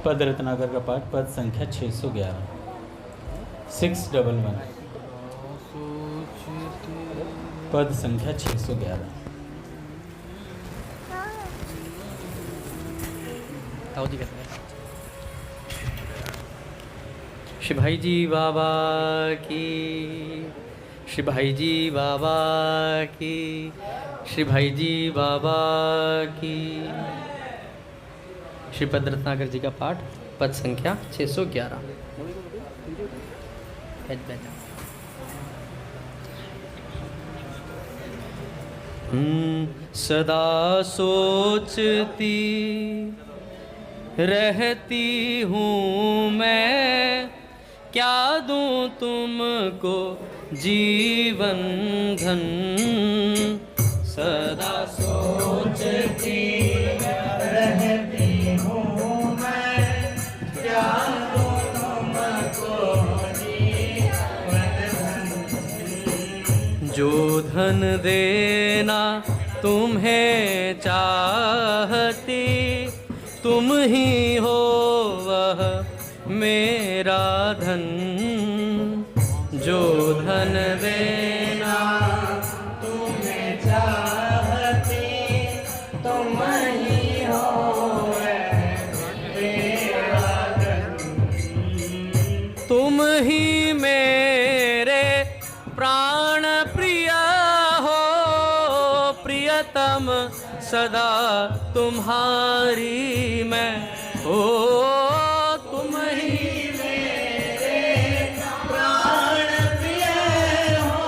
पद रत्नाकर का पाठ, पद संख्या 611, 611, पद संख्या 611। श्री भाई जी बाबा की, श्री भाई जी बाबा की, श्री भाई जी बाबा की। श्री पद रत्नाकर जी का पाठ, पद संख्या 611। सदा सोचती रहती हूँ मैं, क्या दूँ तुमको जीवन धन। सदा सोचती रहती हूँ मैं, क्या दूँ तुमको जीवन धन। जो धन देना तुम्हें चाहती, तुम ही हो वह मेरा धन। जो धन देना तुम्हें चाहती, तुम ही हो मेरा धन। तुम ही मेरे प्राण प्रिय हो, प्रियतम सदा तुम्हारी मैं हो। तुम ही मेरे प्राण प्रिय हो,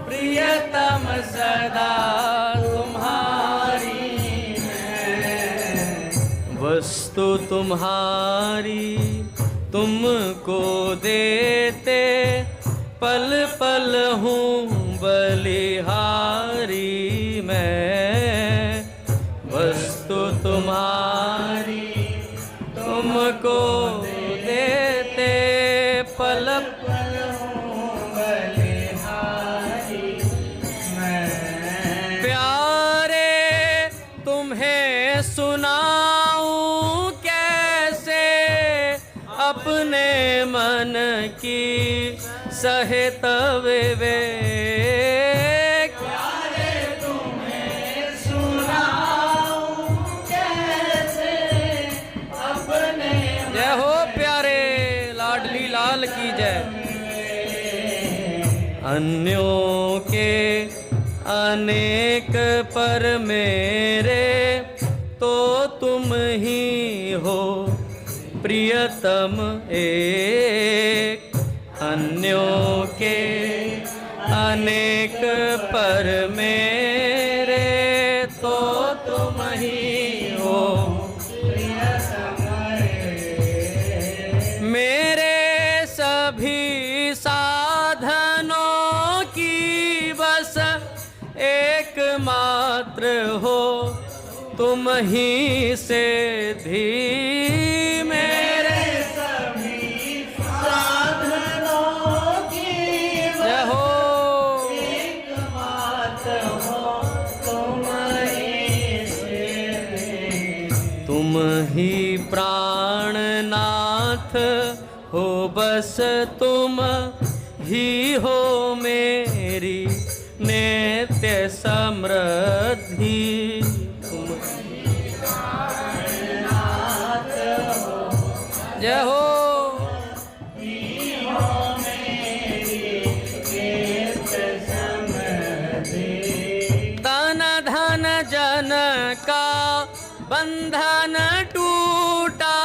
प्रियतम सदा तुम्हारी मैं। वस्तु तुम्हारी तुमको देते, पल पल हूँ बलिहारी मैं। वस्तु तुम्हारी तुमको देते, पल पल हूँ बलिहारी मैं। प्यारे तुम्हें सुनाऊं कैसे अपने मन की सहित विवेक। प्यारे तुम्हें सुनाऊं कैसे अपने। जय हो प्यारे लाडली लाल की जय। अन्यों के अनेक पर मेरे, तो तुम ही हो प्रियतम एक। अन्यों के अनेक पर मेरे, तो तुम ही हो प्रियतम एक। मेरे सभी साधनों की बस एकमात्र हो तुम ही से धी। मेरे सभी साधनों की जय हो, एकमात्र हो तुम ही से। तुम ही प्राणनाथ हो, बस तुम ही हो मेरी नित्य समृद्धि। जय हो तन धन जन का बंधन टूटा,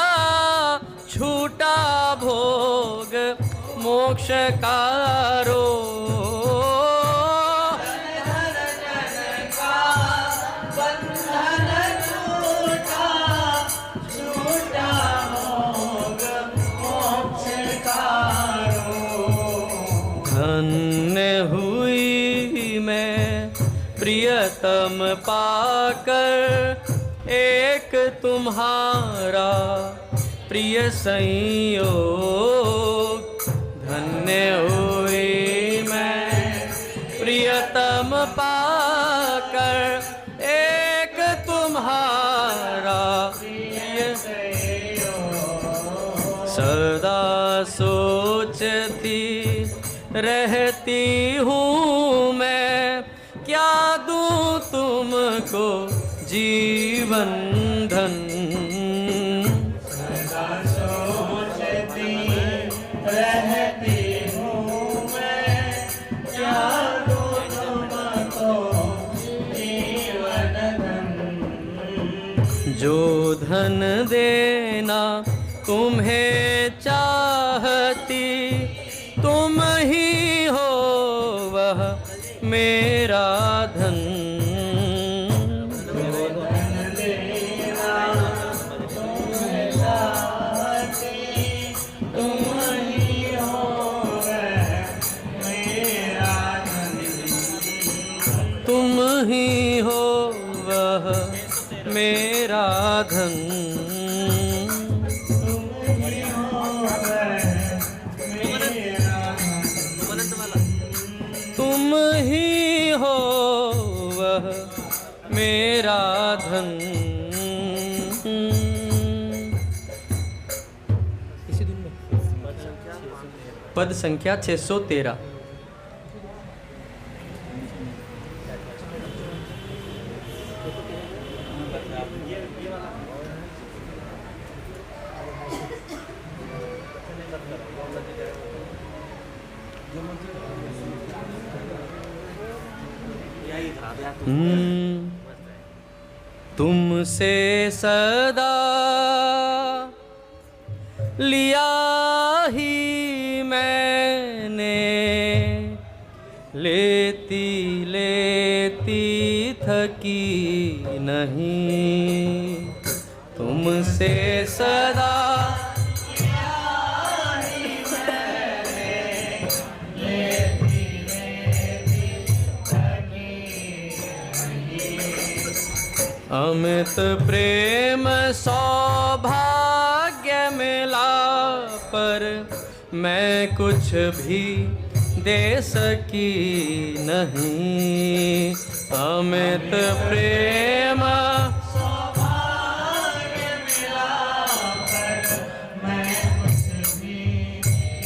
छूटा भोग मोक्ष का रो। धन्य हुई मैं प्रियतम पाकर, एक तुम्हारा प्रिय संयोग। धन्य हुई मैं प्रियतम पाकर, एक तुम्हारा प्रिय संयोग। सदा सोचती रहती हूँ मैं, क्या दूँ तुमको जीवन धन। सदा सोचती रहती हूँ मैं, क्या दूँ तुमको जीवन धन। जो धन देना तुम्हें चाहती, तुम ही हो वह मेरा धन। जो धन देना तुम्हें चाहती, तुम ही हो वह मेरा धन। तुम ही हो वह मेरा धन। तुम ही हो वह मेरा धन। इसी धुन में पद संख्या 613। तुमसे सदा लिया ही मैंने, लेती लेती थकी नहीं। तुमसे सदा अमित प्रेम सौभाग्य मिला, पर मैं कुछ भी दे सकी नहीं। अमित प्रेम सौभाग्य मिला, पर मैं कुछ भी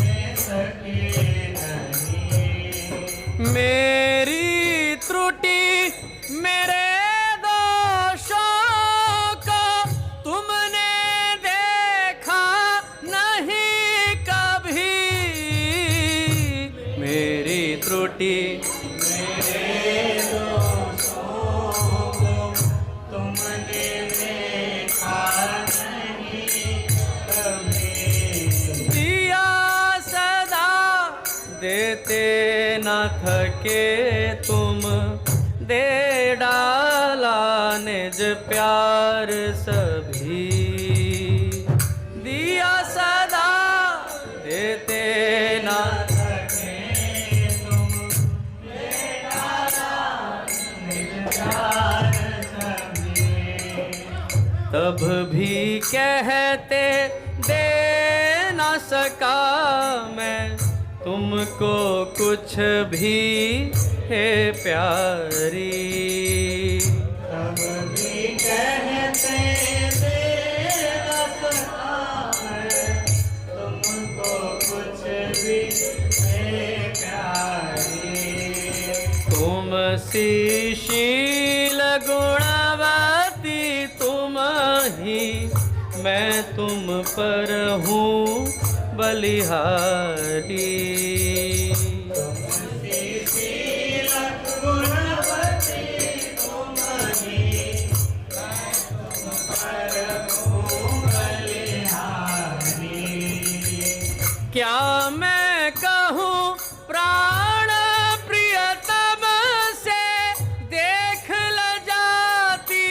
दे सकी नहीं। मेरी त्रुटि मेरे मेरे दोषों को तुमने देखा नहीं कभी। दिया सदा देते न थके तुम, दे डाला निज प्यार सभी। दिया सदा देते न तब भी कहते दे न सका मैं तुमको कुछ भी है प्यारी। तब भी कहते दे न सका मैं तुमको कुछ भी है प्यारी। तुम सी शील गुणवती तुम ही, मैं तुम पर हूँ बलिहारी। शील गुणवती तुम ही, मैं तुम पर हूँ बलिहारी। क्या मैं कहूँ प्राण प्रियतम से, देख ल जाती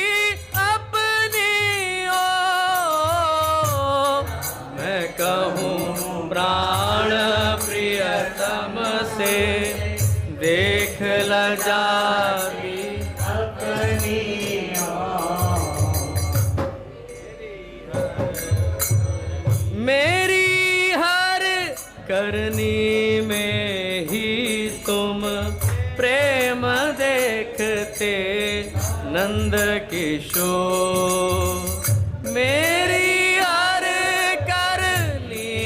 अपनी ओर। मैं कहूँ प्राण प्रियतम से, देख ल जाती अपनी मेरी हर करनी में ही तुम प्रेम देखते नंद किशोर। मेरी हर करनी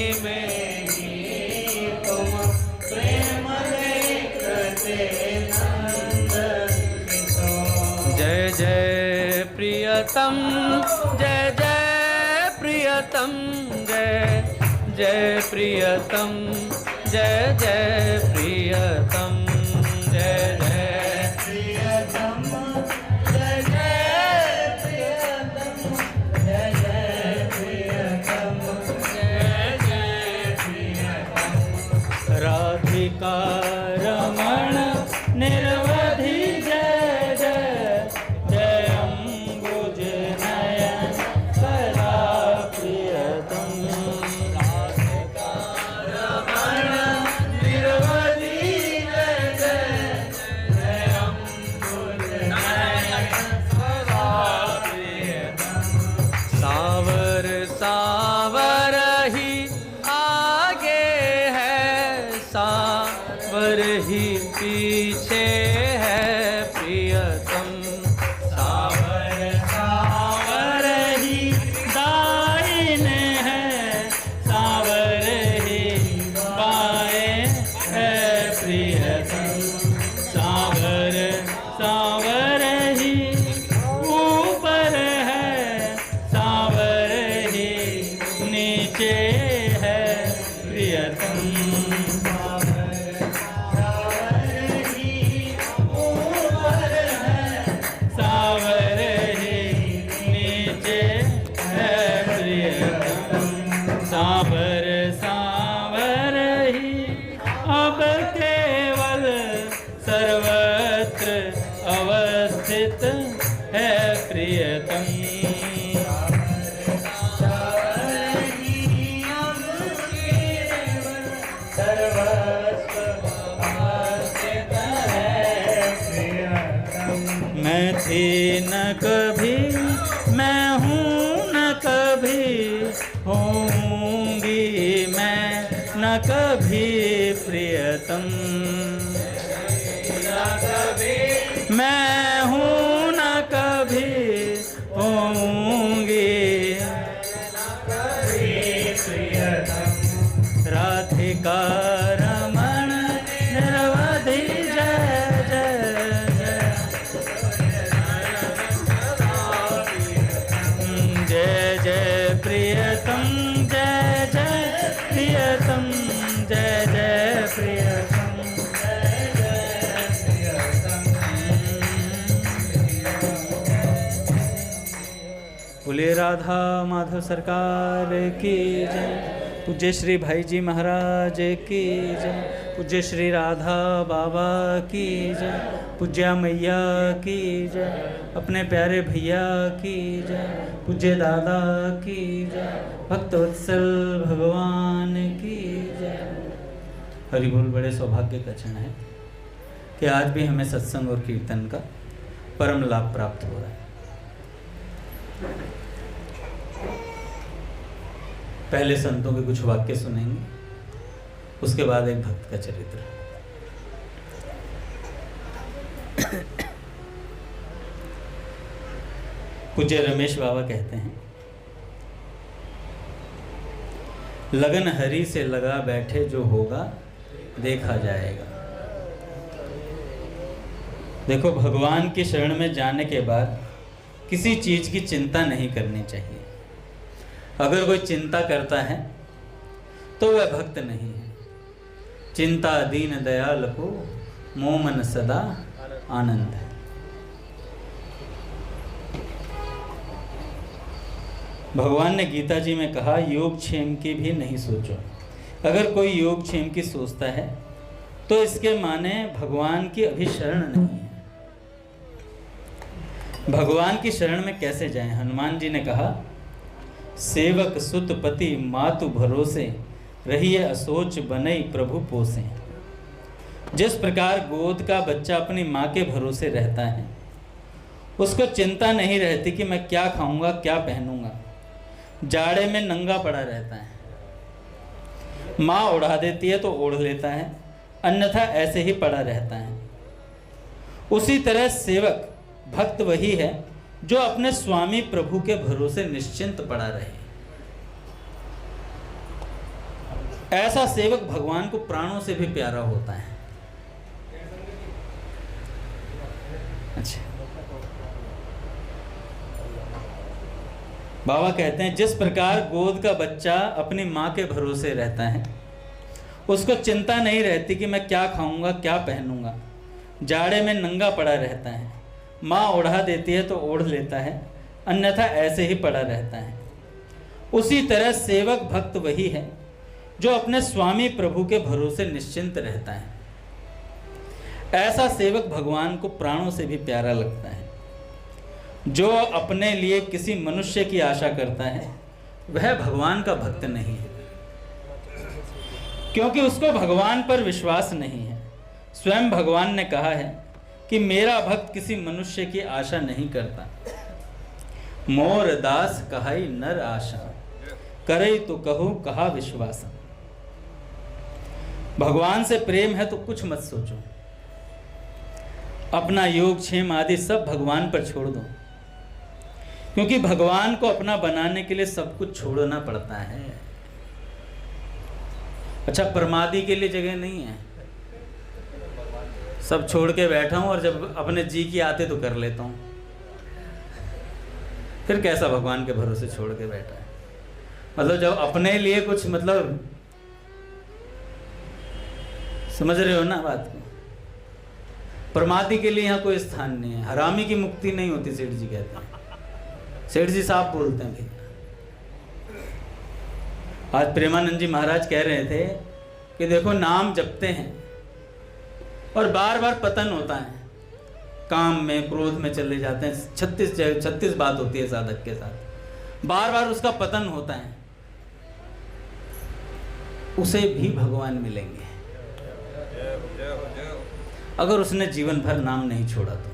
प्रियतम, जय जय प्रियतम, जय जय प्रियतम, जय जय प्रियतम, जय जय प्रियतम, जय जय प्रियतम, जय जय प्रियतम, जय जय प्रियतम। राधिका रमण निरवधि जय जय, जय अम्बुज नयन सदा प्रियतम। राधिका रमण निरवधि जय जय, जय अम्बुज नयन सदा प्रियतम। सावर सावर ही आगे है, सावर ही पीछे है प्रियतम। सावर सावर ही दाहिने है, सावर ही बाएं है प्रियतम। सावर सावर ही ऊपर है, सावर ही नीचे है प्रियतम। सावर ही नीचे है प्रियतम। सावर सावर ही अब केवल सर्वत्र अवस्थित है प्रियतम। मैं थी न कभी, मैं हूँ न कभी, होंगी मैं न कभी प्रियतम। मैं हूँ न कभी, होंगी राधिका रमण निरवधि जय जय जय, जय जय प्रियतम, जय जय प्रियतम, जय जय प्रियतम, जय जय प्रियतम। बोलिए राधा माधव सरकार की जय। पूज्य श्री भाई जी महाराज की जय। पूज्य श्री राधा बाबा की जय। पूज्या मैया की जय। अपने प्यारे भैया की जय। पूज्य दादा की जय। भक्तवत्सल भगवान की जय। हरि बोल। बड़े सौभाग्य का क्षण है कि आज भी हमें सत्संग और कीर्तन का परम लाभ प्राप्त हो रहा है। पहले संतों के कुछ वाक्य सुनेंगे, उसके बाद एक भक्त का चरित्र। पूज्य रमेश बाबा कहते हैं, लगन हरि से लगा बैठे जो होगा देखा जाएगा। देखो, भगवान की शरण में जाने के बाद किसी चीज की चिंता नहीं करनी चाहिए। अगर कोई चिंता करता है तो वह भक्त नहीं है। चिंता दीन दयाल को मोमन सदा आनंद है। भगवान ने गीता जी में कहा, योग क्षेम की भी नहीं सोचो। अगर कोई योग क्षेम की सोचता है तो इसके माने भगवान की अभी शरण नहीं है। भगवान की शरण में कैसे जाएं? हनुमान जी ने कहा, सेवक सुत पति मातु भरोसे, रहिए असोच बनई प्रभु पोसे। जिस प्रकार गोद का बच्चा अपनी माँ के भरोसे रहता है, उसको चिंता नहीं रहती कि मैं क्या खाऊंगा क्या पहनूंगा। जाड़े में नंगा पड़ा रहता है, माँ उड़ा देती है तो ओढ़ लेता है, अन्यथा ऐसे ही पड़ा रहता है। उसी तरह सेवक भक्त वही है जो अपने स्वामी प्रभु के भरोसे निश्चिंत पड़ा रहे। ऐसा सेवक भगवान को प्राणों से भी प्यारा होता है। अच्छा, बाबा कहते हैं जिस प्रकार गोद का बच्चा अपनी माँ के भरोसे रहता है, उसको चिंता नहीं रहती कि मैं क्या खाऊंगा क्या पहनूंगा, जाड़े में नंगा पड़ा रहता है, माँ ओढ़ा देती है तो ओढ़ लेता है, अन्यथा ऐसे ही पड़ा रहता है। उसी तरह सेवक भक्त वही है जो अपने स्वामी प्रभु के भरोसे निश्चिंत रहता है। ऐसा सेवक भगवान को प्राणों से भी प्यारा लगता है। जो अपने लिए किसी मनुष्य की आशा करता है वह भगवान का भक्त नहीं है, क्योंकि उसको भगवान पर विश्वास नहीं है। स्वयं भगवान ने कहा है कि मेरा भक्त किसी मनुष्य की आशा नहीं करता। मोर दास कहाई नर आशा, करे तो कहूँ कहा विश्वास। भगवान से प्रेम है तो कुछ मत सोचो, अपना योग क्षेम आदि सब भगवान पर छोड़ दो, क्योंकि भगवान को अपना बनाने के लिए सब कुछ छोड़ना पड़ता है। अच्छा, प्रमादी के लिए जगह नहीं है, सब छोड़ के बैठा हूं और जब अपने जी की आते तो कर लेता हूं, फिर कैसा भगवान के भरोसे छोड़ के बैठा है। मतलब जब अपने लिए कुछ, मतलब समझ रहे हो ना बात को। प्रमादी के लिए यहाँ कोई स्थान नहीं है, हरामी की मुक्ति नहीं होती, सेठ जी कहते हैं। सेठ जी साहब बोलते हैं भैया। आज प्रेमानंद जी महाराज कह रहे थे कि देखो नाम जपते हैं और बार बार पतन होता है, काम में क्रोध में चले जाते हैं, 36 बात होती है साधक के साथ, बार बार उसका पतन होता है, उसे भी भगवान मिलेंगे अगर उसने जीवन भर नाम नहीं छोड़ा तो।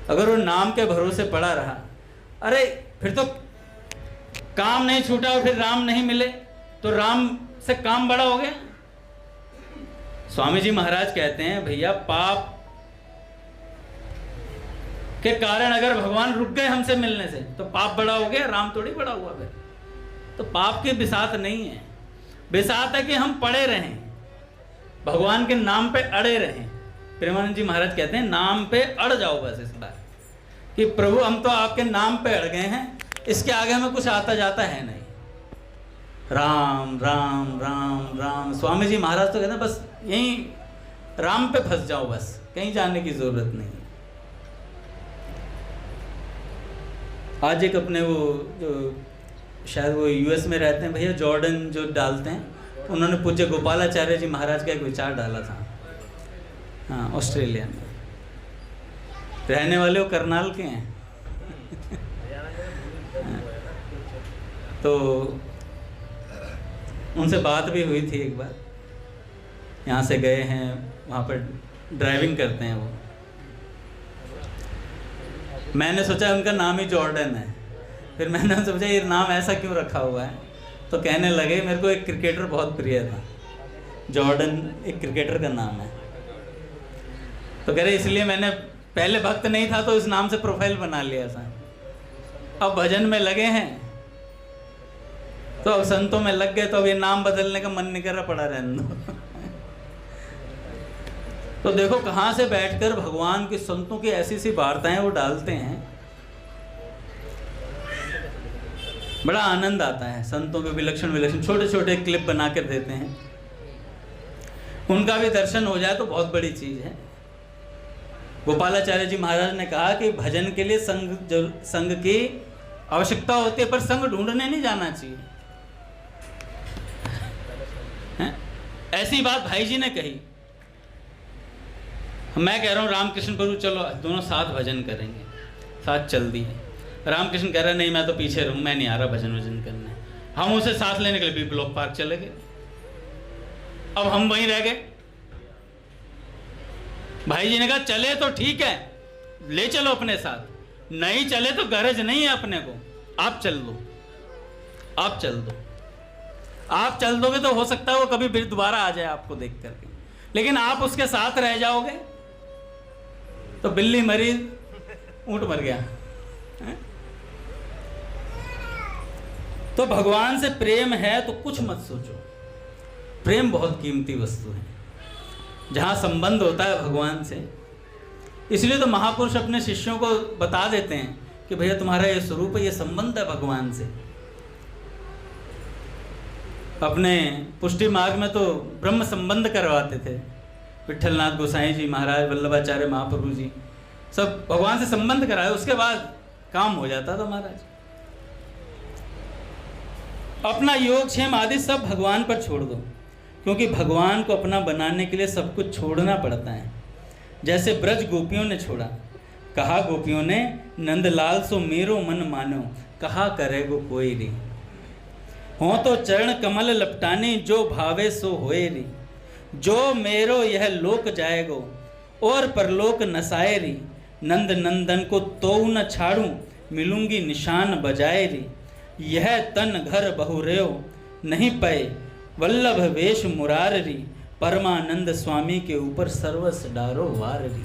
अगर वो नाम के भरोसे पड़ा रहा, अरे फिर तो काम नहीं छूटा और फिर राम नहीं मिले तो राम से काम बड़ा हो गया। स्वामी जी महाराज कहते हैं भैया, पाप के कारण अगर भगवान रुक गए हमसे मिलने से तो पाप बड़ा हो गया, राम थोड़ी बड़ा हुआ फिर। तो पाप के बिसात नहीं है, बिसात है कि हम पड़े रहें, भगवान के नाम पे अड़े रहें। प्रेमानंद जी महाराज कहते हैं नाम पे अड़ जाओ बस इस बार, कि प्रभु हम तो आपके नाम पे अड़ गए हैं, इसके आगे हमें कुछ आता जाता है नहीं। राम राम राम राम। स्वामी जी महाराज तो कहते हैं बस यहीं राम पे फंस जाओ, बस कहीं जाने की जरूरत नहीं। आज एक अपने वो जो शायद वो यूएस में रहते हैं भैया, जॉर्डन जो डालते हैं, उन्होंने पूज्य गोपालाचार्य जी महाराज का एक विचार डाला था। हाँ, ऑस्ट्रेलिया में रहने वाले वो करनाल के हैं। तो उनसे बात भी हुई थी एक बार, यहाँ से गए हैं, वहाँ पर ड्राइविंग करते हैं वो। मैंने सोचा उनका नाम ही जॉर्डन है, फिर मैंने सोचा ये नाम ऐसा क्यों रखा हुआ है, तो कहने लगे मेरे को एक क्रिकेटर बहुत प्रिय था, जॉर्डन एक क्रिकेटर का नाम है। तो कह रहे इसलिए मैंने, पहले भक्त नहीं था तो इस नाम से प्रोफाइल बना लिया था, अब भजन में लगे हैं तो अब संतों में लग गए, तो अब ये नाम बदलने का मन नहीं कर रहा, पड़ा रहने दो। तो देखो कहाँ से बैठकर भगवान के संतों की ऐसी सी वार्ताएं वो डालते हैं, बड़ा आनंद आता है। संतों के विलक्षण विलक्षण छोटे छोटे क्लिप बना कर देते हैं, उनका भी दर्शन हो जाए तो बहुत बड़ी चीज है। गोपालाचार्य जी महाराज ने कहा कि भजन के लिए संग की आवश्यकता होती है, पर संग ढूंढने नहीं जाना चाहिए। ऐसी बात भाई जी ने कही, मैं कह रहा हूँ रामकृष्ण प्रभु चलो दोनों साथ भजन करेंगे, साथ चल दिए। रामकृष्ण कह रहे नहीं मैं तो पीछे रहूँ, मैं नहीं आ रहा भजन वजन करने। हम उसे साथ लेने के लिए भी ब्लॉक पार्क चले गए, अब हम वहीं रह गए। भाई जी ने कहा चले तो ठीक है, ले चलो अपने साथ, नहीं चले तो गरज नहीं है अपने को, आप चल दो, आप चल दो। आप चल दोगे तो हो सकता है वो कभी फिर दोबारा आ जाए आपको देख करके, लेकिन आप उसके साथ रह जाओगे तो बिल्ली मरी ऊंट मर गया। तो भगवान से प्रेम है तो कुछ मत सोचो, प्रेम बहुत कीमती वस्तु है जहां संबंध होता है भगवान से। इसलिए तो महापुरुष अपने शिष्यों को बता देते हैं कि भैया तुम्हारा ये स्वरूप है, ये संबंध है भगवान से। अपने पुष्टि मार्ग में तो ब्रह्म संबंध करवाते थे, विठलनाथ गोसाई जी महाराज, वल्लभाचार्य महाप्रभु जी, सब भगवान से संबंध कराए, उसके बाद काम हो जाता था महाराज। अपना योग क्षेम आदि सब भगवान पर छोड़ दो, क्योंकि भगवान को अपना बनाने के लिए सब कुछ छोड़ना पड़ता है। जैसे ब्रज गोपियों ने छोड़ा, कहा गोपियों ने नंदलाल सो मेरो मन मानो, कहा करेगो कोई री। हो तो चरण कमल लपटानी, जो भावे सो होए री। जो मेरो यह लोक जाएगो, और परलोक नसाए री। नंद नंदन को तो न छाड़ूं, मिलूंगी निशान बजाए री। यह तन घर बहुरेव नहीं पे, वल्लभ वेश मुरार री। परमानंद स्वामी के ऊपर सर्वस डारो वार री।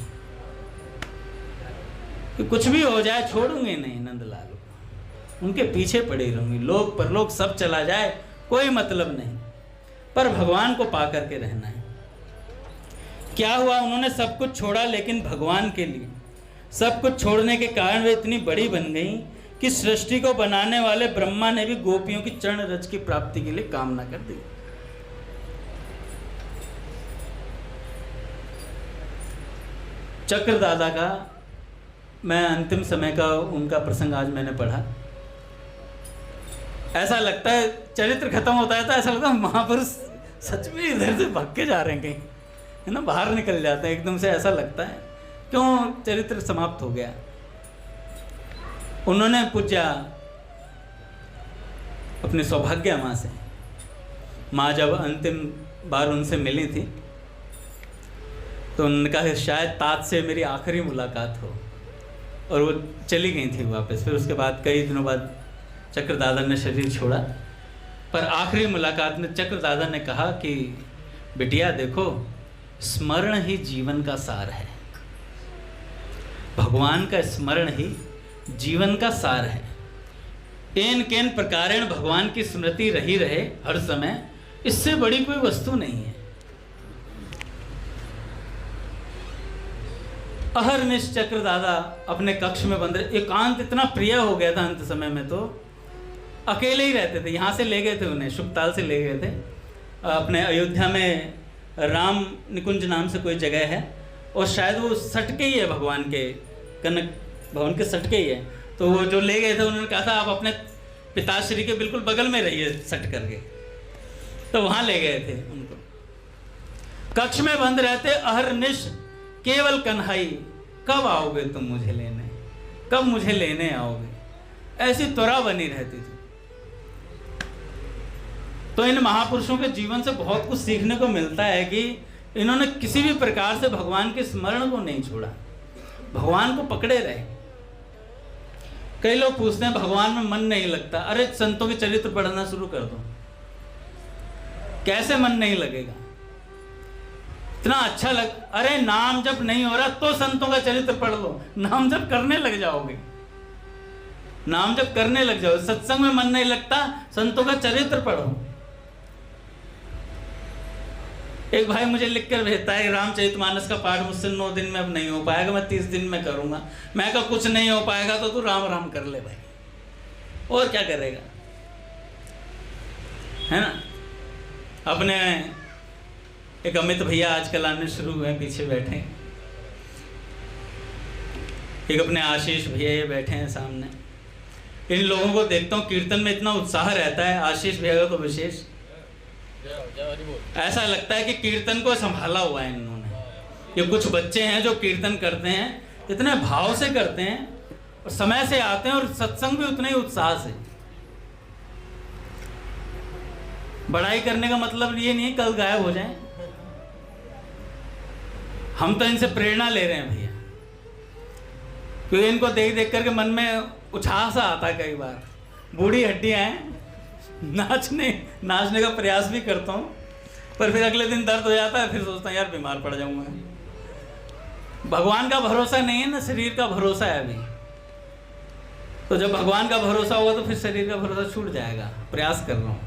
कि कुछ भी हो जाए छोड़ूंगे नहीं नंदलाल, उनके पीछे पड़ी रहूंगी। लोक परलोक सब चला जाए कोई मतलब नहीं, पर भगवान को पा करके रहना है। क्या हुआ, उन्होंने सब कुछ छोड़ा लेकिन भगवान के लिए। सब कुछ छोड़ने के कारण वे इतनी बड़ी बन गई कि सृष्टि को बनाने वाले ब्रह्मा ने भी गोपियों की चरण रज की प्राप्ति के लिए कामना कर दी। चक्र दादा का मैं अंतिम समय का उनका प्रसंग आज मैंने पढ़ा। ऐसा लगता है चरित्र खत्म होता है तो ऐसा लगता है महापुरुष सच में इधर से भाग के जा रहे हैं कहीं, है ना, बाहर निकल जाते हैं एकदम से। ऐसा लगता है क्यों चरित्र समाप्त हो गया। उन्होंने पूछा अपनी सौभाग्य माँ से। माँ जब अंतिम बार उनसे मिली थी तो उन्होंने कहा शायद तात से मेरी आखिरी मुलाकात हो, और वो चली गई थी वापस। फिर उसके बाद कई दिनों बाद चक्र दादा ने शरीर छोड़ा, पर आखिरी मुलाकात में चक्र दादा ने कहा कि बिटिया देखो, स्मरण ही जीवन का सार है। भगवान का स्मरण ही जीवन का सार है। एन केन प्रकारेण भगवान की स्मृति रही रहे हर समय, इससे बड़ी कोई वस्तु नहीं है। अहरनिश चक्र दादा अपने कक्ष में बंद रहे। एकांत इतना प्रिय हो गया था अंत समय में, तो अकेले ही रहते थे। यहाँ से ले गए थे उन्हें, शुकताल से ले गए थे। अपने अयोध्या में राम निकुंज नाम से कोई जगह है, और शायद वो सटके ही है भगवान के, कनक भवन के सटके ही है। तो वो जो ले गए थे उन्होंने कहा था आप अपने पिताश्री के बिल्कुल बगल में रहिए सट करके, तो वहाँ ले गए थे उनको। कक्ष में बंद रहते अहरनिश केवल कन्हई, कब आओगे तुम मुझे लेने, कब मुझे लेने आओगे, ऐसी त्वरा बनी रहती थी। तो इन महापुरुषों के जीवन से बहुत कुछ सीखने को मिलता है कि इन्होंने किसी भी प्रकार से भगवान के स्मरण को नहीं छोड़ा, भगवान को पकड़े रहे। कई लोग पूछते हैं भगवान में मन नहीं लगता। अरे संतों के चरित्र पढ़ना शुरू कर दो, कैसे मन नहीं लगेगा, इतना अच्छा अरे नाम जप नहीं हो रहा तो संतों का चरित्र पढ़ लो, नाम जप करने लग जाओगे, नाम जप करने लग जाओगे। सत्संग में मन नहीं लगता, संतों का चरित्र पढ़ो। एक भाई मुझे लिख कर भेजता है रामचरितमानस का पाठ मुझसे 9 दिन में अब नहीं हो पाएगा, मैं 30 दिन में करूंगा। मैं कहा कुछ नहीं हो पाएगा तो तू राम राम कर ले भाई, और क्या करेगा, है ना। अपने एक अमित भैया आजकल आने शुरू हुए हैं, पीछे बैठे। एक अपने आशीष भैया ये बैठे हैं सामने। इन लोगों को देखता हूँ कीर्तन में इतना उत्साह रहता है, आशीष भैया का तो विशेष। ऐसा लगता है कि कीर्तन को संभाला हुआ है इन्होंने। ये कुछ बच्चे हैं जो कीर्तन करते हैं, इतने भाव से करते हैं और समय से आते हैं, और सत्संग भी उतने ही उत्साह से। बड़ाई करने का मतलब ये नहीं कल गायब हो जाएं। हम तो इनसे प्रेरणा ले रहे हैं भैया, क्योंकि इनको देख देख करके मन में उछाह सा आता है। कई बार बूढ़ी हड्डियां हैं, नाचने का प्रयास भी करता हूँ, पर फिर अगले दिन दर्द हो जाता है, फिर सोचता हूँ यार बीमार पड़ जाऊंगा। भगवान का भरोसा नहीं है ना, शरीर का भरोसा है अभी। तो जब भगवान का भरोसा होगा तो फिर शरीर का भरोसा छूट जाएगा। प्रयास कर रहा हूँ।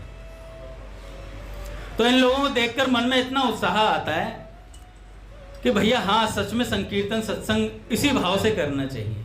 तो इन लोगों को देखकर मन में इतना उत्साह आता है कि भैया हाँ, सच में संकीर्तन सत्संग इसी भाव से करना चाहिए।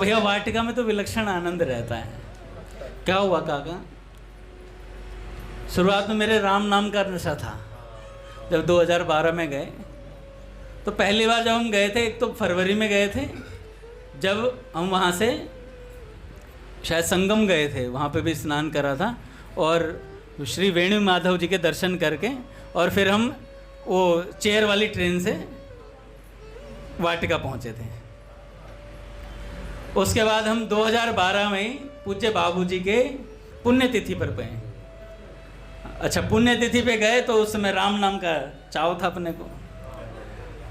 भैया वाटिका में तो विलक्षण आनंद रहता है। क्या हुआ काका, शुरुआत में मेरे राम नाम का नशा था। जब 2012 में गए तो पहली बार जब हम गए थे, एक तो फरवरी में गए थे, जब हम वहाँ से शायद संगम गए थे, वहाँ पे भी स्नान करा था, और श्री वेणु माधव जी के दर्शन करके और फिर हम वो चेयर वाली ट्रेन से वाटिका पहुँचे थे। उसके बाद हम 2012 में पूज्य बाबूजी के पुण्यतिथि पर गए। अच्छा, पुण्यतिथि पे गए तो उस समय राम नाम का चाव था अपने को,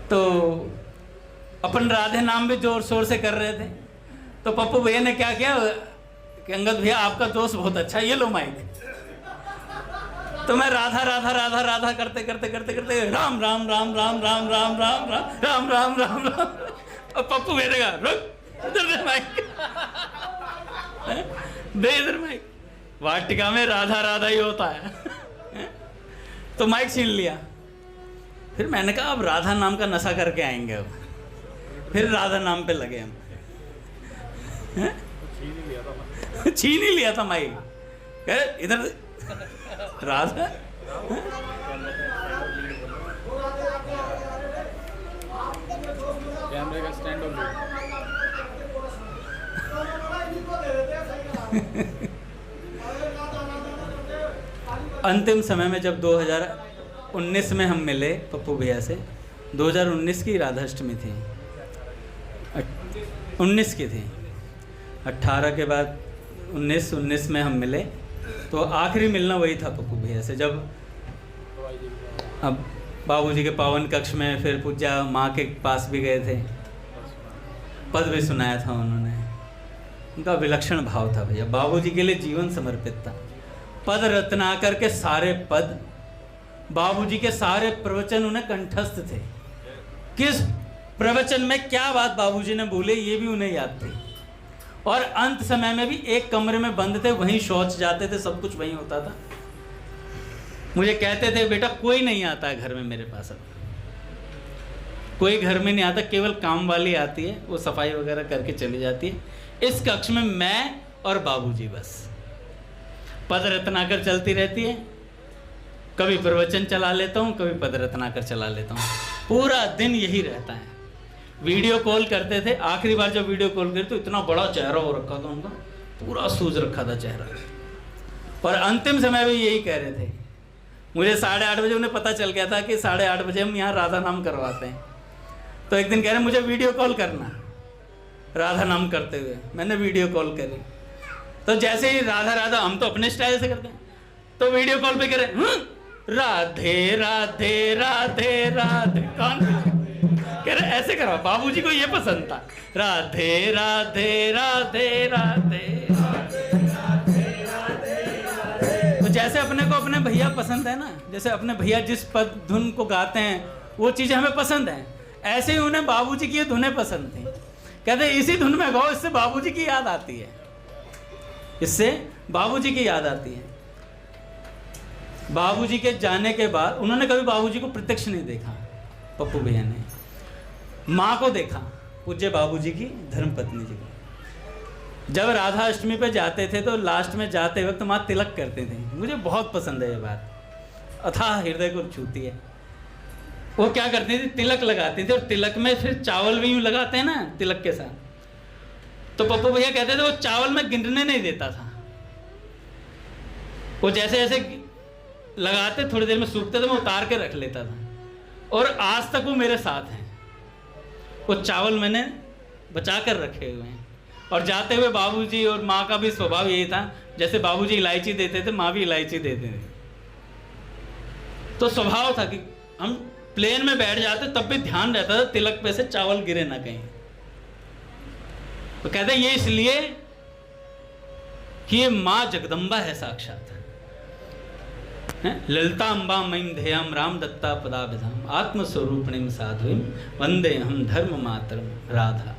तो अपन राधे नाम भी जोर शोर से कर रहे थे। तो पप्पू भैया ने क्या किया कि अंगद भैया आपका दोस्त बहुत अच्छा, ये लो माइक। तो मैं राधा राधा राधा राधा करते करते करते करते राम राम राम राम राम राम राम राम राम राम राम राम। और पप्पू भैया ने कहा रुक, इधर दे माइक, दे इधर माइक, वाटिका में राधा राधा ही होता है। तो माइक छीन लिया। फिर मैंने कहा अब राधा नाम का नशा करके आएंगे। अब फिर राधा नाम पे लगे हम। छीन ही लिया था माइक, कह इधर राधा। कैमरे का स्टैंड हो गया। अंतिम समय में जब 2019 में हम मिले पप्पू भैया से, 2019 की राधाष्टमी थी, 19 की थी, 18 के बाद 19 में हम मिले। तो आखिरी मिलना वही था पप्पू भैया से, जब अब बाबूजी के पावन कक्ष में फिर पूज्या माँ के पास भी गए थे, पद भी सुनाया था उन्होंने। उनका विलक्षण भाव था भैया, बाबूजी के लिए जीवन समर्पित था। पद रत्नाकर के सारे पद, बाबूजी के सारे प्रवचन उन्हें कंठस्थ थे। किस प्रवचन में क्या बात बाबूजी ने बोले ये भी उन्हें याद थी। और अंत समय में भी एक कमरे में बंद थे, वहीं शौच जाते थे, सब कुछ वहीं होता था। मुझे कहते थे बेटा कोई नहीं आता है घर में मेरे पास, अब कोई घर में नहीं आता, केवल काम वाली आती है, वो सफाई वगैरह करके चली जाती है। इस कक्ष में मैं और बाबूजी बस, पद रत्नाकर चलती रहती है। कभी प्रवचन चला लेता हूँ, कभी पद रत्नाकर चला लेता हूँ, पूरा दिन यही रहता है। वीडियो कॉल करते थे, आखिरी बार जब वीडियो कॉल करे तो इतना बड़ा चेहरा हो रखा था उनका, पूरा सूज रखा था चेहरा। और अंतिम समय भी यही कह रहे थे। मुझे 8:30 बजे उन्हें पता चल गया था कि 8:30 बजे हम यहाँ राधा नाम करवाते हैं। तो एक दिन कह रहे मुझे वीडियो कॉल करना, राधा नाम करते हुए। मैंने वीडियो कॉल करी, तो जैसे ही राधा राधा, हम तो अपने स्टाइल से करते हैं, तो वीडियो कॉल पे कह रहे राधे राधे राधे राधे, कौन कह रहे ऐसे करो। बाबूजी को ये पसंद था, राधे राधे राधे राधे। तो जैसे अपने को अपने भैया पसंद है ना, जैसे अपने भैया जिस पद धुन को गाते हैं वो चीजें हमें पसंद है, ऐसे ही उन्हें बाबूजी की ये धुनें पसंद थी। कहते इसी धुन में गाओ, इससे बाबूजी की याद आती है, इससे बाबूजी की याद आती है। बाबूजी के जाने के बाद उन्होंने कभी बाबूजी को प्रत्यक्ष नहीं देखा। पप्पू भैया ने माँ को देखा, पूज्य बाबूजी की धर्मपत्नी जी को। जब राधा अष्टमी पे जाते थे तो लास्ट में जाते वक्त माँ तिलक करते थे। मुझे बहुत पसंद है ये बात, अथाह हृदय को छूती है। वो क्या करती थी, तिलक लगाती थी, और तिलक में फिर चावल भी यूँ लगाते हैं ना तिलक के साथ। तो पप्पू भैया कहते थे वो चावल में गिनने नहीं देता था, वो जैसे जैसे लगाते थोड़ी देर में सूखते थे, मैं उतार के रख लेता था। और आज तक वो मेरे साथ हैं, वो चावल मैंने बचा कर रखे हुए हैं। और जाते हुए बाबूजी और माँ का भी स्वभाव यही था, जैसे बाबूजी इलायची देते थे माँ भी इलायची देते थे। तो स्वभाव था कि हम प्लेन में बैठ जाते तब भी ध्यान रहता था तिलक पे से चावल गिरे ना कहीं। तो कहते ये इसलिए कि ये माँ जगदम्बा है साक्षात, ललिता अम्बा मयीं ध्येयं राम दत्ता पदाभिधाम आत्मस्वरूपिणीं साध्वीं वंदे हम धर्म मातरम राधा।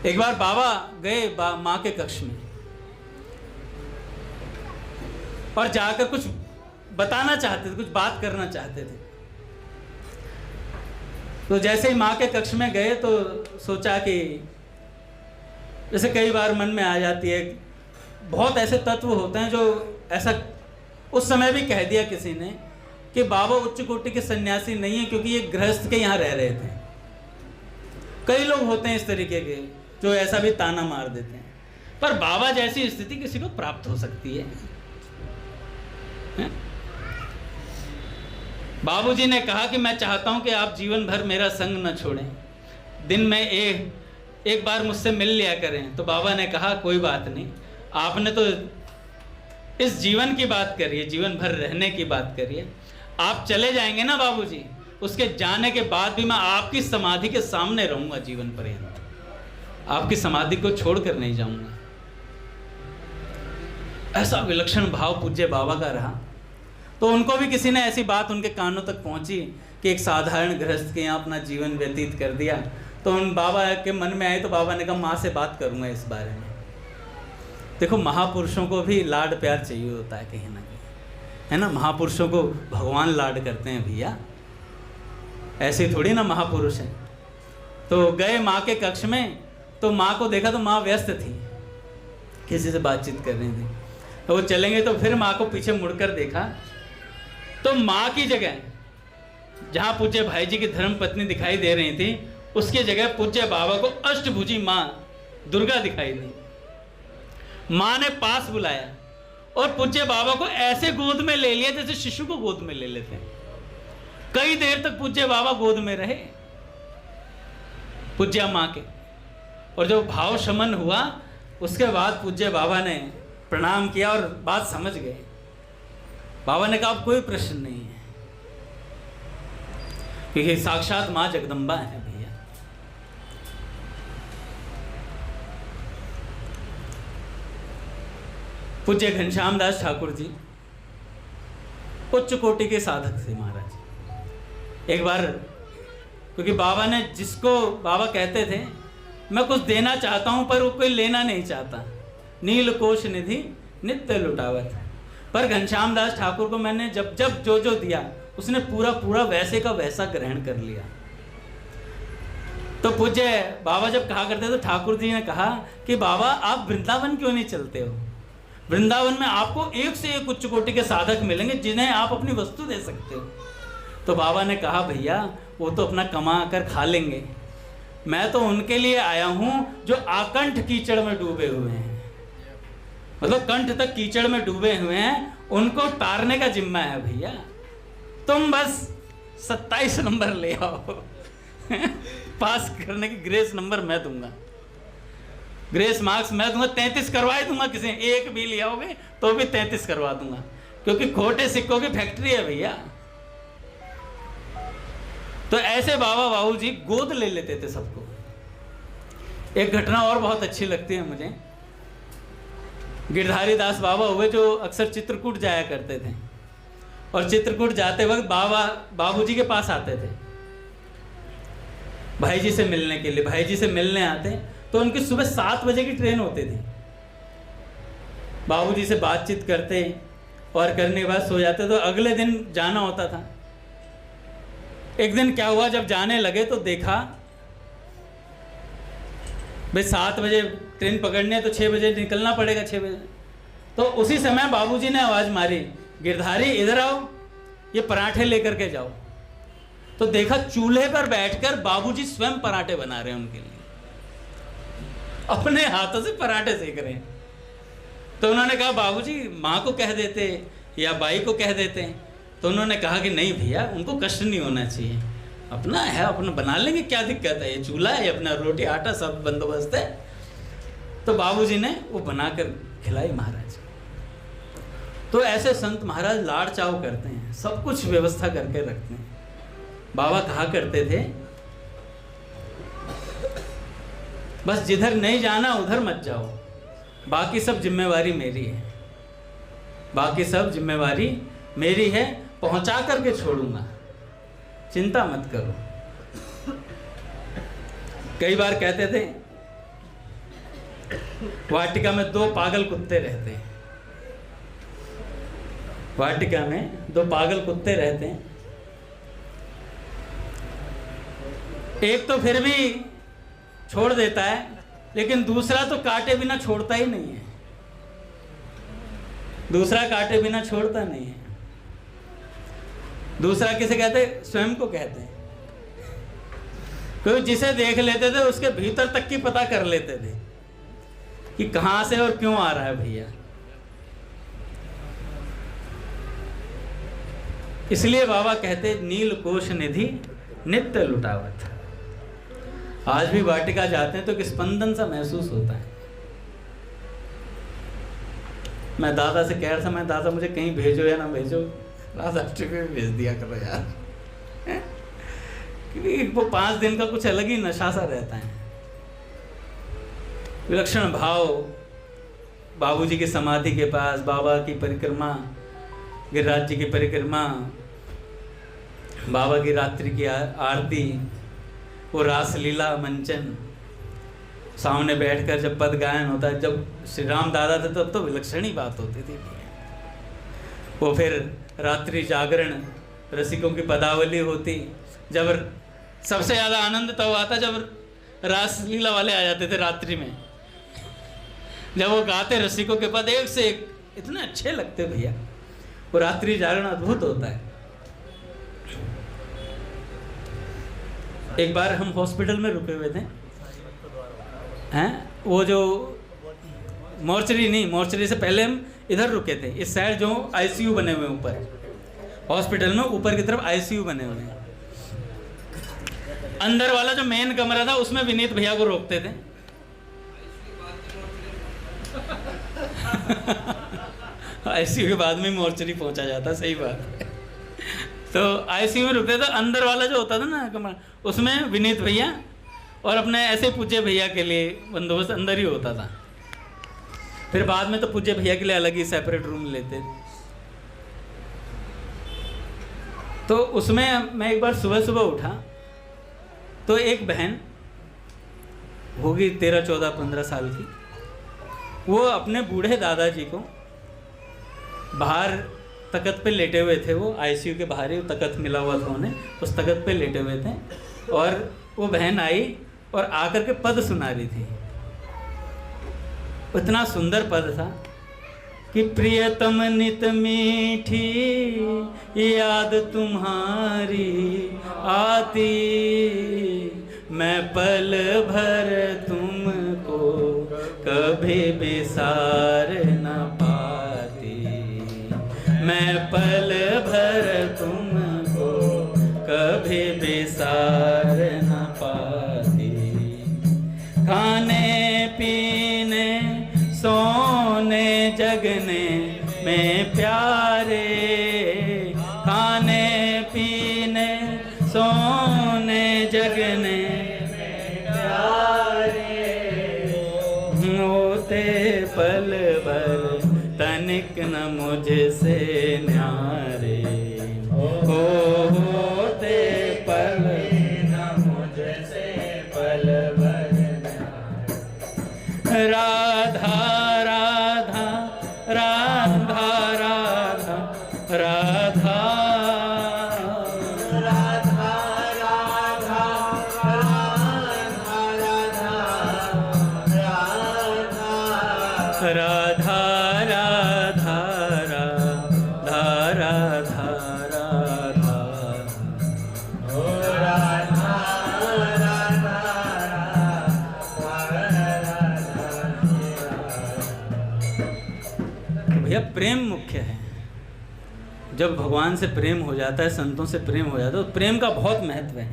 एक बार बाबा गए माँ के कक्ष में और जाकर कुछ बताना चाहते थे, कुछ बात करना चाहते थे। तो जैसे ही माँ के कक्ष में गए तो सोचा कि जैसे कई बार मन में आ जाती है, बहुत ऐसे तत्व होते हैं जो ऐसा उस समय भी कह दिया किसी ने कि बाबा उच्च कोटि के सन्यासी नहीं है क्योंकि ये गृहस्थ के यहाँ रह रहे थे। कई लोग होते हैं इस तरीके के जो ऐसा भी ताना मार देते हैं, पर बाबा जैसी स्थिति किसी को प्राप्त हो सकती है? बाबूजी ने कहा कि मैं चाहता हूं कि आप जीवन भर मेरा संग न छोड़ें, दिन में एक बार मुझसे मिल लिया करें। तो बाबा ने कहा कोई बात नहीं, आपने तो इस जीवन की बात करी है, जीवन भर रहने की बात करी है। आप चले जाएंगे ना बाबूजी, उसके जाने के बाद भी मैं आपकी समाधि के सामने रहूंगा जीवन पर्यंत, आपकी समाधि को छोड़कर नहीं जाऊंगा। ऐसा विलक्षण भाव पूज्य बाबा का रहा। तो उनको भी किसी ने ऐसी बात उनके कानों तक पहुंची कि एक साधारण गृहस्थ के यहाँ अपना जीवन व्यतीत कर दिया। तो उन बाबा के मन में आए तो बाबा ने कहा माँ से बात करूंगा इस बारे में। देखो महापुरुषों को भी लाड प्यार चाहिए होता है कहीं ना कहीं, है ना। महापुरुषों को भगवान लाड करते हैं भैया, ऐसे थोड़ी ना महापुरुष हैं। तो गए माँ के कक्ष में, तो माँ को देखा तो माँ व्यस्त थी, किसी से बातचीत कर रही थी। तो वो चलेंगे तो फिर माँ को पीछे मुड़कर देखा तो माँ की जगह जहाँ पूज्य भाई जी की धर्म पत्नी दिखाई दे रही थी, उसकी जगह पूज्य बाबा को अष्टभुजी माँ दुर्गा दिखाई दी। माँ ने पास बुलाया और पूज्य बाबा को ऐसे गोद में ले लिया जैसे शिशु को गोद में ले लेते हैं। कई देर तक पूज्य बाबा गोद में रहे पूज्य माँ के, और जब भाव शमन हुआ उसके बाद पूज्य बाबा ने प्रणाम किया और बात समझ गए। बाबा ने कहा अब कोई प्रश्न नहीं है, क्योंकि साक्षात माँ जगदम्बा है भैया। पूज्य घनश्याम दास ठाकुर जी उच्च कोटि के साधक थे महाराज। एक बार क्योंकि बाबा ने, जिसको बाबा कहते थे मैं कुछ देना चाहता हूं पर वो कोई लेना नहीं चाहता, नील कोश निधि नित्य लुटावत। पर घनश्याम दास ठाकुर को मैंने जब जब जो जो दिया उसने पूरा पूरा वैसे का वैसा ग्रहण कर लिया। तो पूज्य बाबा जब कहा करते तो ठाकुर जी ने कहा कि बाबा आप वृंदावन क्यों नहीं चलते हो? वृंदावन में आपको एक से एक उच्च कोटि के साधक मिलेंगे जिन्हें आप अपनी वस्तु दे सकते हो। तो बाबा ने कहा भैया वो तो अपना कमा कर खा लेंगे, मैं तो उनके लिए आया हूं जो आकंठ कीचड़ में डूबे हुए हैं, मतलब कंठ तक कीचड़ में डूबे हुए हैं, उनको तारने का जिम्मा है भैया। तुम बस 27 नंबर ले आओ पास करने की ग्रेस नंबर मैं दूंगा, ग्रेस मार्क्स मैं दूंगा, 33 करवा दूंगा। किसी एक भी ले आओगे तो भी 33 करवा दूंगा, क्योंकि खोटे सिक्कों की फैक्ट्री है भैया। तो ऐसे बाबा बाबू जी गोद ले लेते थे सबको। एक घटना और बहुत अच्छी लगती है मुझे, गिरधारी दास बाबा हुए जो अक्सर चित्रकूट जाया करते थे, और चित्रकूट जाते वक्त बाबूजी के पास आते थे भाई जी से मिलने के लिए। भाई जी से मिलने आते तो उनकी सुबह 7 बजे की ट्रेन होती थी। बाबूजी से बातचीत करते और करने के बाद सो जाते, तो अगले दिन जाना होता था। एक दिन क्या हुआ, जब जाने लगे तो देखा भाई 7 बजे ट्रेन पकड़नी है तो 6 बजे निकलना पड़ेगा, 6 बजे। तो उसी समय बाबूजी ने आवाज़ मारी, गिरधारी इधर आओ, ये पराठे लेकर के जाओ। तो देखा चूल्हे पर बैठकर बाबूजी स्वयं पराठे बना रहे हैं उनके लिए, अपने हाथों से पराठे सेक रहे हैं। तो उन्होंने कहा बाबूजी माँ को कह देते या बाई को कह देते। तो उन्होंने कहा कि नहीं भैया उनको कष्ट नहीं होना चाहिए, अपना है अपना बना लेंगे, क्या दिक्कत है, ये चूल्हा है, अपना रोटी आटा सब बंदोबस्त है। तो बाबूजी ने वो बनाकर खिलाई महाराज। तो ऐसे संत महाराज लाड़ चाव करते हैं, सब कुछ व्यवस्था करके रखते हैं। बाबा कहा करते थे बस जिधर नहीं जाना उधर मत जाओ, बाकी सब जिम्मेवारी मेरी है, बाकी सब जिम्मेवारी मेरी है, पहुंचा करके छोड़ूंगा, चिंता मत करो। कई बार कहते थे वाटिका में 2 पागल कुत्ते रहते हैं, वाटिका में 2 पागल कुत्ते रहते हैं। एक तो फिर भी छोड़ देता है लेकिन दूसरा तो काटे बिना छोड़ता ही नहीं है, दूसरा काटे बिना छोड़ता नहीं है। दूसरा किसे कहते हैं? स्वयं को कहते हैं। क्योंकि जिसे देख लेते थे उसके भीतर तक की पता कर लेते थे कि कहां से और क्यों आ रहा है भैया। इसलिए बाबा कहते नील कोश निधि नित्य लुटावत। आज भी वाटिका जाते हैं तो एक स्पंदन सा महसूस होता है। मैं दादा से कह रहा था, मैं दादा मुझे कहीं भेजो या ना भेजो, राधाष्टमी में भेज दिया करो यार, क्योंकि वो 5 दिन का कुछ अलग ही नशा सा रहता है। विलक्षण भाव, बाबूजी की समाधि के पास बाबा की परिक्रमा, गिरिराज जी की परिक्रमा, बाबा की रात्रि की आरती, वो रासलीला मंचन, सामने बैठकर जब पद गायन होता है, जब श्री राम दादा थे तब तो विलक्षण ही बात होती थी। वो फिर रात्रि जागरण, रसिकों की पदावली होती, जब सबसे ज़्यादा आनंद तब आता जब रासलीला वाले आ जाते थे रात्रि में, जब वो गाते रसिकों के पद एक से एक, इतने अच्छे लगते भैया। वो रात्रि जागरण अद्भुत होता है। एक बार हम हॉस्पिटल में रुके हुए थे, हैं वो जो मोर्चरी नहीं, मोर्चरी से पहले हम इधर रुके थे, इस साइड जो आईसीयू बने हुए हैं ऊपर हॉस्पिटल में, ऊपर की तरफ आईसीयू बने हुए हैं। अंदर वाला जो मेन कमरा था उसमें विनीत भैया को रोकते थे। आईसीयू के बाद में मोर्चरी पहुंचा जाता, सही बात है। तो आईसीयू में रुकते थे, अंदर वाला जो होता था ना कमरा, उसमें विनीत भैया और अपने ऐसे पूज्य भैया के लिए बंदोबस्त अंदर ही होता था। फिर बाद में तो पूज्य भैया के लिए अलग ही सेपरेट रूम लेते। तो उसमें मैं एक बार सुबह सुबह उठा तो एक बहन होगी 13, 14, 15 साल की, वो अपने बूढ़े दादाजी को बाहर तख्त पे लेटे हुए थे, वो आईसीयू के बाहर ही तख्त मिला हुआ था उन्हें, उस तख्त पे लेटे हुए थे, और वो बहन आई और आकर के पद सुना रही थी। इतना सुंदर पद था कि प्रियतम नित मीठी याद तुम्हारी आती, मैं पल भर तुमको कभी बिसार न पाती, मैं पल भर तुमको कभी बिसार न पाती। खाने पीने सोने जगने में प्यारे, खाने पीने सोने जगने में प्यारे, होते पल भर तनिक न मुझसे न्यारे, होते पल न मुझसे पल भर न्यारे। राधा राधा राधा राधा राधा राधा राधा राधा राधा राधा राधा राधा भैया प्रेम मुख्य है। जब भगवान से प्रेम हो जाता है, संतों से प्रेम हो जाता है, तो प्रेम का बहुत महत्व है।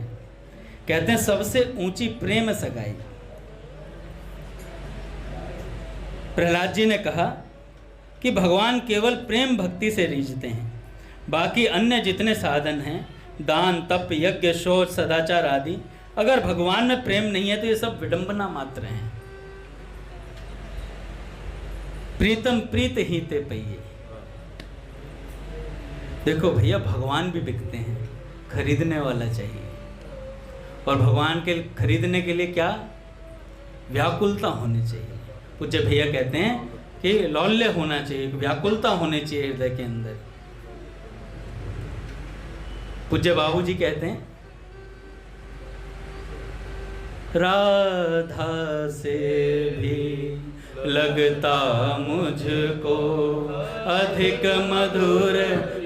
कहते हैं सबसे ऊंची प्रेम सगाई। प्रहलाद जी ने कहा कि भगवान केवल प्रेम भक्ति से रीझते हैं, बाकी अन्य जितने साधन हैं, दान तप यज्ञ शौच सदाचार आदि, अगर भगवान में प्रेम नहीं है तो ये सब विडंबना मात्र हैं। प्रीतम प्रीत ही ते पहिए। देखो भैया भगवान भी बिकते हैं, खरीदने वाला चाहिए। और भगवान के खरीदने के लिए क्या व्याकुलता होनी चाहिए। पूज्य भैया कहते हैं कि लौल्य होना चाहिए, व्याकुलता होनी चाहिए हृदय के अंदर। पूज्य बाबूजी कहते हैं राधा से भी लगता मुझको अधिक मधुर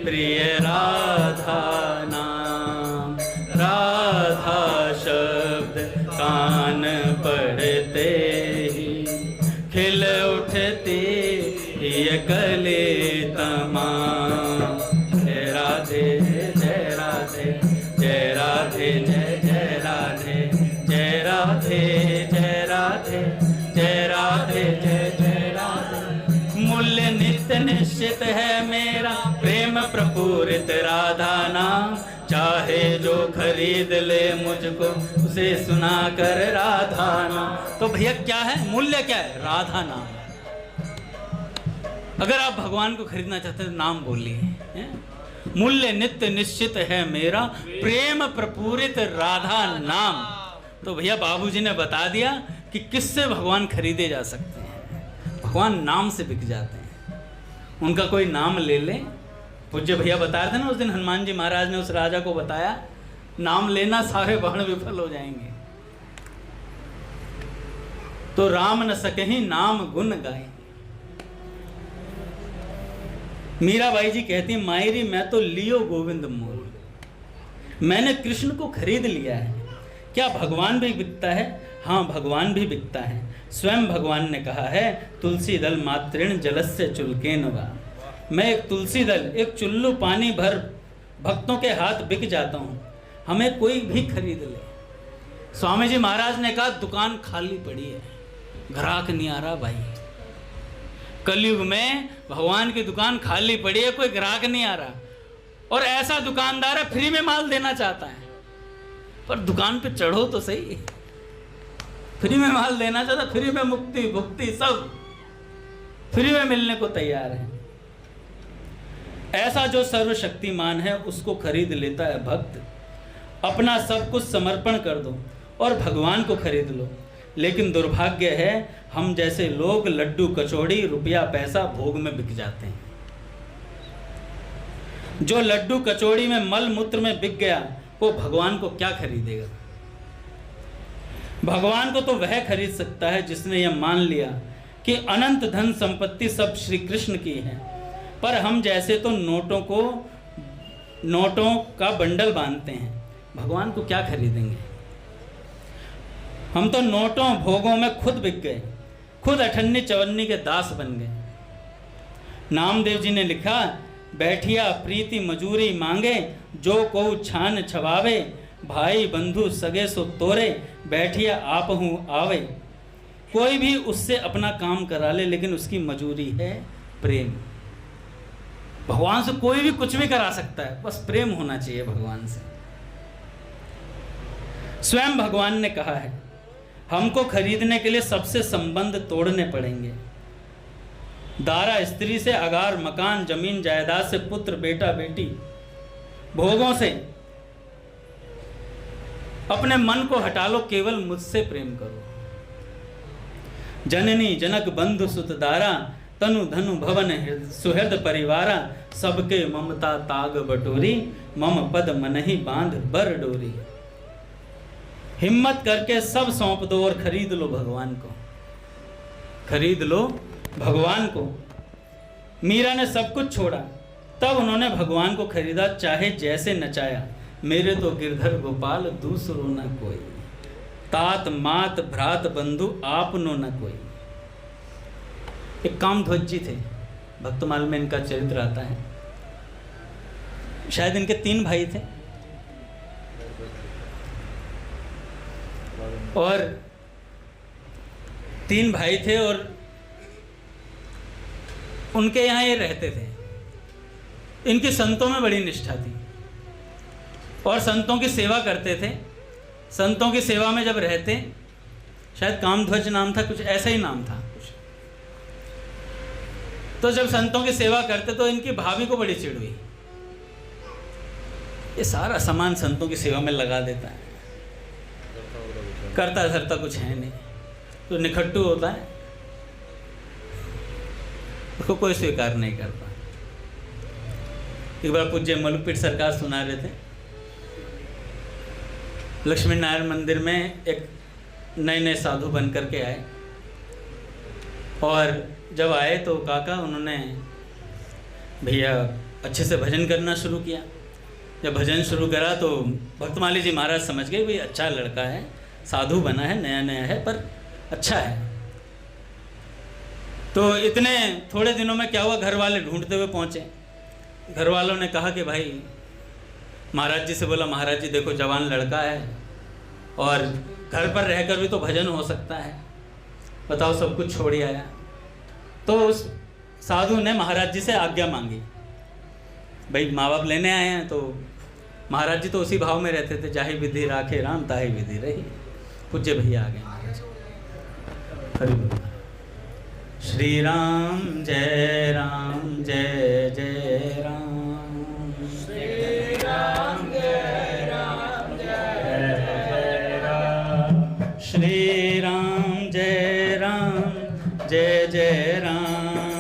प्रिय राधा नाम। राधा शब्द कान पड़ते ही खिल उठती ये कली तमाम। जय राधे जय राधे जय राधे जय जय राधे जय राधे जय राधे जय राधे जय जय राधे। मूल्य नित्य निश्चित है मेरा प्रेम प्रपूरित राधा नाम। चाहे जो खरीद ले मुझको उसे सुना कर राधा नाम। तो भैया क्या है मूल्य, क्या है? राधा नाम। अगर आप भगवान को खरीदना चाहते हैं तो नाम बोलिए। मूल्य नित्य निश्चित है मेरा प्रेम प्रपूरित राधा नाम। तो भैया बाबूजी ने बता दिया कि किससे भगवान खरीदे जा सकते हैं। भगवान नाम से बिक जाते हैं। उनका कोई नाम ले ले। पूज्य भैया बताए थे ना उस दिन हनुमान जी महाराज ने उस राजा को बताया, नाम लेना सारे बाण विफल हो जाएंगे। तो राम न सकहि नाम गुण गाए। मीराबाई जी कहती, मायरी मैं तो लियो गोविंद मोल, मैंने कृष्ण को खरीद लिया है। क्या भगवान भी बिकता है? हाँ, भगवान भी बिकता है। स्वयं भगवान ने कहा है, तुलसी दल मात्रेण जलस्य चुल्केन वा। मैं एक तुलसी दल, एक चुल्लू पानी भर भक्तों के हाथ बिक जाता हूँ, हमें कोई भी खरीद ले। स्वामी जी महाराज ने कहा, दुकान खाली पड़ी है, ग्राहक नहीं आ रहा भाई। कलयुग में भगवान की दुकान खाली पड़ी है, कोई ग्राहक नहीं आ रहा। और ऐसा दुकानदार है फ्री में माल देना चाहता है, पर दुकान पे चढ़ो तो सही। फ्री में माल देना चाहता, फ्री में मुक्ति भुक्ति सब फ्री में मिलने को तैयार है। ऐसा जो सर्वशक्तिमान है उसको खरीद लेता है भक्त। अपना सब कुछ समर्पण कर दो और भगवान को खरीद लो। लेकिन दुर्भाग्य है, हम जैसे लोग लड्डू कचौड़ी रुपया पैसा भोग में बिक जाते हैं। जो लड्डू कचौड़ी में मल मूत्र में बिक गया वो भगवान को क्या खरीदेगा? भगवान को तो वह खरीद सकता है जिसने यह मान लिया कि अनंत धन संपत्ति सब श्री कृष्ण की है। पर हम जैसे तो नोटों का बंडल बांधते हैं, भगवान को क्या खरीदेंगे? हम तो नोटों भोगों में खुद बिक गए, खुद अठन्नी चवन्नी के दास बन गए। नामदेव जी ने लिखा, बैठिया प्रीति मजूरी मांगे, जो को छान छवावे, भाई बंधु सगे सो तोरे, बैठिया आप हूँ आवे। कोई भी उससे अपना काम करा ले, लेकिन उसकी मजूरी है प्रेम। भगवान से कोई भी कुछ भी करा सकता है, बस प्रेम होना चाहिए भगवान से। स्वयं भगवान ने कहा है, हमको खरीदने के लिए सबसे संबंध तोड़ने पड़ेंगे। दारा स्त्री से, अगार मकान जमीन जायदाद से, पुत्र बेटा बेटी भोगों से अपने मन को हटा लो, केवल मुझसे प्रेम करो। जननी जनक बंधु सुत दारा, तनु धनु भवन सुहृद परिवारा, सबके ममता ताग बटोरी, मम पद मनहि बांध बर डोरी। हिम्मत करके सब सौंप दो और खरीद लो भगवान को, खरीद लो भगवान को। मीरा ने सब कुछ छोड़ा, तब उन्होंने भगवान को खरीदा, चाहे जैसे नचाया। मेरे तो गिरधर गोपाल दूसरो न कोई, तात मात भ्रात बंधु आपनो न कोई। एक कामध्वज जी थे, भक्तमाल में इनका चरित्र आता है। शायद इनके 3 भाई थे और 3 भाई थे और उनके यहाँ ये रहते थे। इनकी संतों में बड़ी निष्ठा थी और संतों की सेवा करते थे। संतों की सेवा में जब रहते, शायद कामध्वज नाम था, कुछ ऐसा ही नाम था कुछ। तो जब संतों की सेवा करते तो इनकी भाभी को बड़ी चिढ़ हुई, ये सारा सामान संतों की सेवा में लगा देता है, करता धरता कुछ है नहीं, तो निखट्टू होता है, उसको कोई स्वीकार नहीं करता। एक बार पूज्य मलुकपीठ सरकार सुना रहे थे, लक्ष्मी नारायण मंदिर में एक नए नए साधु बन करके आए। और जब आए तो काका उन्होंने भैया अच्छे से भजन करना शुरू किया। जब भजन शुरू करा तो भक्तमाली जी महाराज समझ गए भाई अच्छा लड़का है, साधु बना है, नया नया है पर अच्छा है। तो इतने थोड़े दिनों में क्या हुआ, घर वाले ढूंढते हुए पहुँचे। घर वालों ने कहा कि भाई महाराज जी से बोला, महाराज जी देखो जवान लड़का है और घर पर रहकर भी तो भजन हो सकता है, बताओ सब कुछ छोड़ ही आया। तो उस साधु ने महाराज जी से आज्ञा मांगी, भाई माँ बाप लेने आए हैं। तो महाराज जी तो उसी भाव में रहते थे, जाहि विधि राखे राम ताहि विधि रही। पूज्य भैया आ गए महाराज। हरि बोल। श्री राम जय जय राम, श्री राम जय राम, श्री राम जय जय राम।